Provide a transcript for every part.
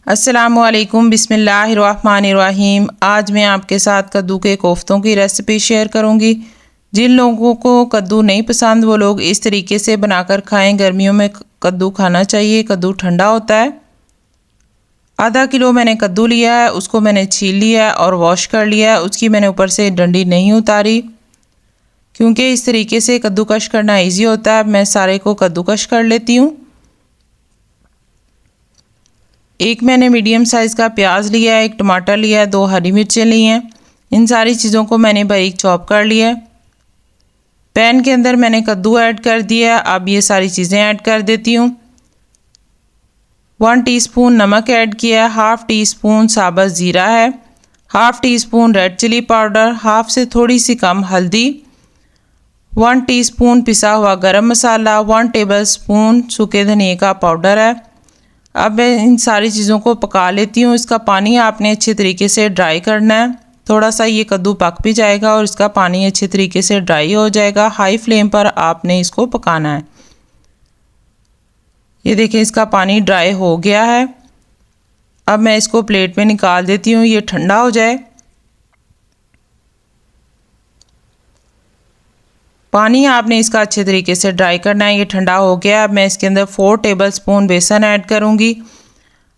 अस्सलामुअलैकुम बिस्मिल्लाहिर्रहमानिर्रहीम। आज मैं आपके साथ कद्दू के कोफ्तों की रेसिपी शेयर करूंगी। जिन लोगों को कद्दू नहीं पसंद वो लोग इस तरीके से बनाकर खाएं। गर्मियों में कद्दू खाना चाहिए, कद्दू ठंडा होता है। आधा किलो मैंने कद्दू लिया है, उसको मैंने छील लिया है और वॉश कर लिया है। उसकी मैंने ऊपर से डंडी नहीं उतारी क्योंकि इस तरीके से कद्दूकश करना ईजी होता है। मैं सारे को कद्दूकश कर लेती हूँ। एक मैंने मीडियम साइज़ का प्याज लिया है, एक टमाटर लिया है, 2 हरी मिर्चें ली हैं। इन सारी चीज़ों को मैंने बारीक चॉप कर लिया है। पैन के अंदर मैंने कद्दू ऐड कर दिया है। अब ये सारी चीज़ें ऐड कर देती हूँ। 1 टीस्पून नमक ऐड किया है, हाफ़ टी स्पून साबुत ज़ीरा है, half teaspoon red chilli powder, half से थोड़ी सी कम हल्दी, 1 टीस्पून पिसा हुआ गरम मसाला, 1 टेबल स्पून सूखे धनिए का पाउडर है। अब मैं इन सारी चीज़ों को पका लेती हूँ। इसका पानी आपने अच्छे तरीके से ड्राई करना है। थोड़ा सा ये कद्दू पक भी जाएगा और इसका पानी अच्छे तरीके से ड्राई हो जाएगा। हाई फ्लेम पर आपने इसको पकाना है। ये देखिए इसका पानी ड्राई हो गया है। अब मैं इसको प्लेट में निकाल देती हूँ, ये ठंडा हो जाए। पानी आपने इसका अच्छे तरीके से ड्राई करना है। ये ठंडा हो गया। अब मैं इसके अंदर 4 टेबल स्पून बेसन ऐड करूँगी।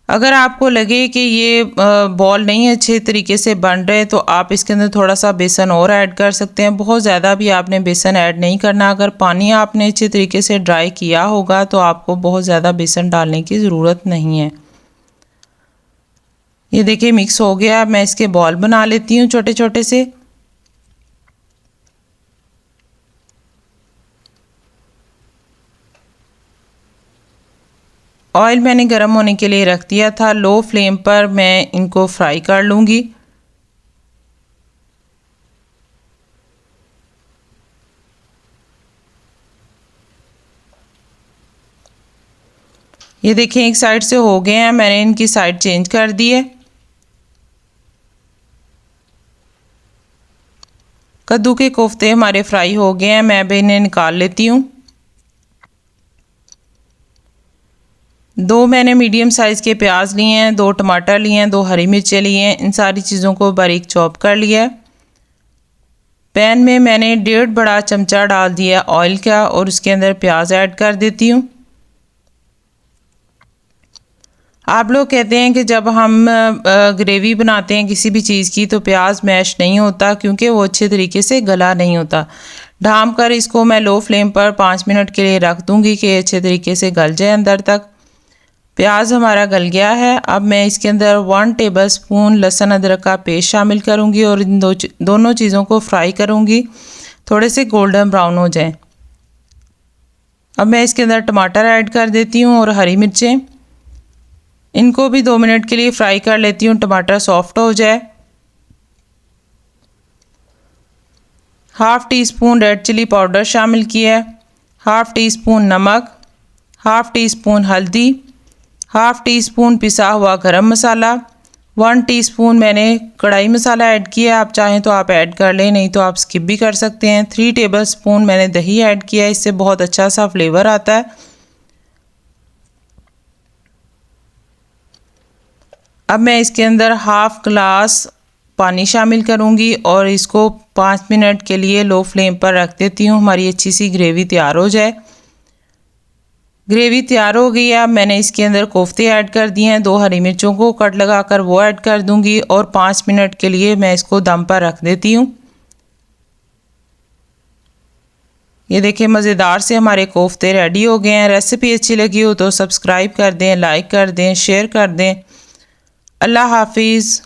अगर आपको लगे कि ये बॉल नहीं अच्छे तरीके से बन रहे तो आप इसके अंदर थोड़ा सा बेसन और ऐड कर सकते हैं। बहुत ज़्यादा भी आपने बेसन ऐड नहीं करना। अगर पानी आपने अच्छे तरीके से ड्राई किया होगा तो आपको बहुत ज़्यादा बेसन डालने की ज़रूरत नहीं है। ये देखिए मिक्स हो गया। अब मैं इसके बॉल बना लेती हूँ छोटे छोटे से। ऑयल मैंने गर्म होने के लिए रख दिया था। लो फ्लेम पर मैं इनको फ्राई कर लूँगी। ये देखिए एक साइड से हो गए हैं, मैंने इनकी साइड चेंज कर दी है। कद्दू के कोफ्ते हमारे फ्राई हो गए हैं। मैं अब इन्हें निकाल लेती हूँ। 2 मैंने मीडियम साइज़ के प्याज लिए हैं, 2 टमाटर लिए हैं, 2 हरी मिर्चें लिए हैं। इन सारी चीज़ों को बारीक चॉप कर लिया है। पैन में मैंने 1.5 बड़ा चमचा डाल दिया ऑयल का और उसके अंदर प्याज ऐड कर देती हूँ। आप लोग कहते हैं कि जब हम ग्रेवी बनाते हैं किसी भी चीज़ की तो प्याज मैश नहीं होता क्योंकि वो अच्छे तरीके से गला नहीं होता। ढाँप कर इसको मैं लो फ्लेम पर 5 मिनट के लिए रख दूँगी कि अच्छे तरीके से गल जाए अंदर तक। प्याज हमारा गल गया है। अब मैं इसके अंदर 1 टेबल स्पून लहसुन अदरक का पेस्ट शामिल करूँगी और इन दोनों चीज़ों को फ्राई करूँगी, थोड़े से गोल्डन ब्राउन हो जाएं। अब मैं इसके अंदर टमाटर ऐड कर देती हूँ और हरी मिर्चें। इनको भी 2 मिनट के लिए फ्राई कर लेती हूँ, टमाटर सॉफ्ट हो जाए। Half teaspoon red chilli powder शामिल किया है, हाफ़ टी स्पून नमक, हाफ़ टी स्पून हल्दी, हाफ़ टी स्पून पिसा हुआ गरम मसाला, 1 टीस्पून मैंने कढ़ाई मसाला ऐड किया। आप चाहें तो आप ऐड कर लें, नहीं तो आप स्किप भी कर सकते हैं। 3 टेबल स्पून मैंने दही ऐड किया, इससे बहुत अच्छा सा फ्लेवर आता है। अब मैं इसके अंदर हाफ़ ग्लास पानी शामिल करूंगी और इसको 5 मिनट के लिए लो फ्लेम पर रख देती हूँ, हमारी अच्छी सी ग्रेवी तैयार हो जाए। ग्रेवी तैयार हो गई है। अब मैंने इसके अंदर कोफ्ते ऐड कर दिए हैं। 2 हरी मिर्चों को कट लगाकर वो ऐड कर दूंगी और 5 मिनट के लिए मैं इसको दम पर रख देती हूँ। ये देखिए मज़ेदार से हमारे कोफ्ते रेडी हो गए हैं। रेसिपी अच्छी लगी हो तो सब्सक्राइब कर दें, लाइक कर दें, शेयर कर दें। अल्लाह हाफिज़।